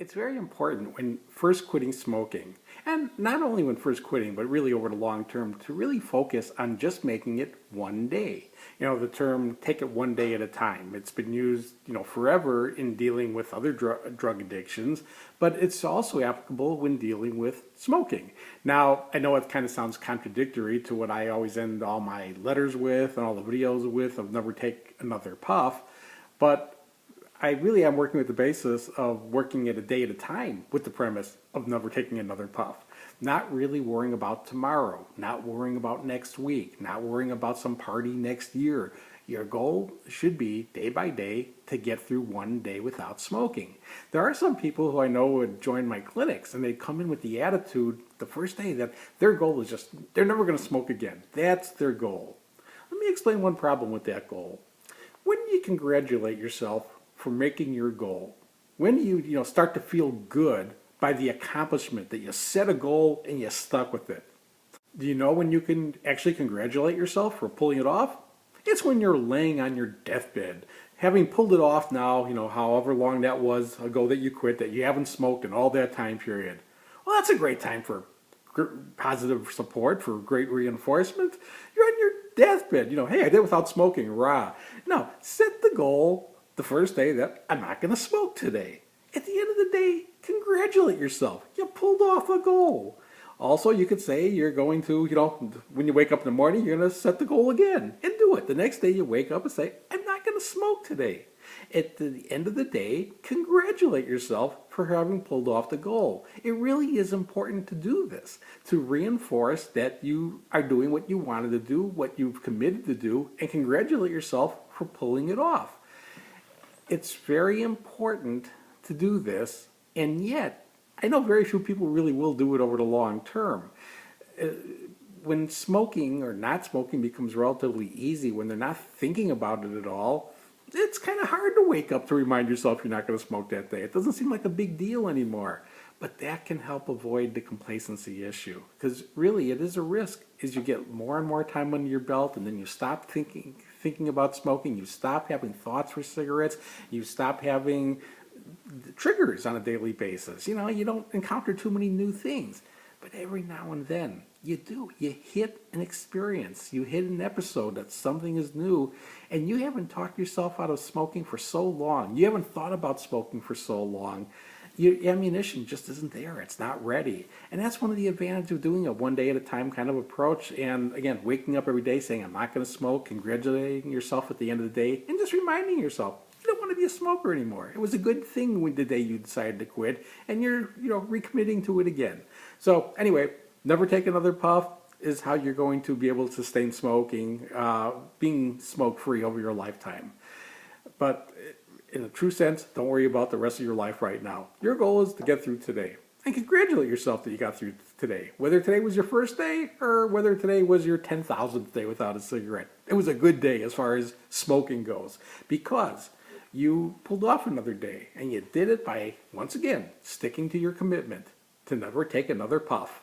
It's very important when first quitting smoking, and not only when first quitting, but really over the long term, to really focus on just making it one day. The term take it one day at a time. It's been used, forever in dealing with other drug addictions, but it's also applicable when dealing with smoking. Now, I know it kind of sounds contradictory to what I always end all my letters with and all the videos with of never take another puff, but I really am working with the basis of working it a day at a time with the premise of never taking another puff. Not really worrying about tomorrow, not worrying about next week, not worrying about some party next year. Your goal should be day by day to get through one day without smoking. There are some people who I know would join my clinics and they come in with the attitude the first day that their goal is just, they're never going to smoke again. That's their goal. Let me explain one problem with that goal. When you congratulate yourself for making your goal, when do you start to feel good by the accomplishment that you set a goal and you stuck with it? Do you know when you can actually congratulate yourself for pulling it off? It's when you're laying on your deathbed, having pulled it off now, however long that was ago that you quit, that you haven't smoked in all that time period. Well, that's a great time for positive support, for great reinforcement. You're on your deathbed, hey, I did it without smoking, rah. Now, set the goal the first day that I'm not going to smoke today. At the end of the day, congratulate yourself. You pulled off a goal. Also, you could say you're going to, when you wake up in the morning, you're going to set the goal again and do it. The next day you wake up and say, I'm not going to smoke today. At the end of the day, congratulate yourself for having pulled off the goal. It really is important to do this, to reinforce that you are doing what you wanted to do, what you've committed to do, and congratulate yourself for pulling it off. It's very important to do this, and yet I know very few people really will do it over the long term. When smoking or not smoking becomes relatively easy, when they're not thinking about it at all, it's kind of hard to wake up to remind yourself you're not going to smoke that day. It doesn't seem like a big deal anymore. But that can help avoid the complacency issue, because really it is a risk as you get more and more time under your belt, and then you stop thinking about smoking, you stop having thoughts for cigarettes, you stop having triggers on a daily basis. You don't encounter too many new things. But every now and then you do. You hit an experience. You hit an episode that something is new, and you haven't talked yourself out of smoking for so long. You haven't thought about smoking for so long. Your ammunition just isn't there. It's not ready. And that's one of the advantages of doing a one day at a time kind of approach. And again, waking up every day saying, I'm not going to smoke, congratulating yourself at the end of the day, and just reminding yourself, you don't want to be a smoker anymore. It was a good thing when the day you decided to quit, and you're recommitting to it again. So anyway, never take another puff is how you're going to be able to sustain smoking, being smoke-free over your lifetime. But in a true sense, don't worry about the rest of your life right now. Your goal is to get through today. And congratulate yourself that you got through today. Whether today was your first day or whether today was your 10,000th day without a cigarette. It was a good day as far as smoking goes, because you pulled off another day, and you did it by, once again, sticking to your commitment to never take another puff.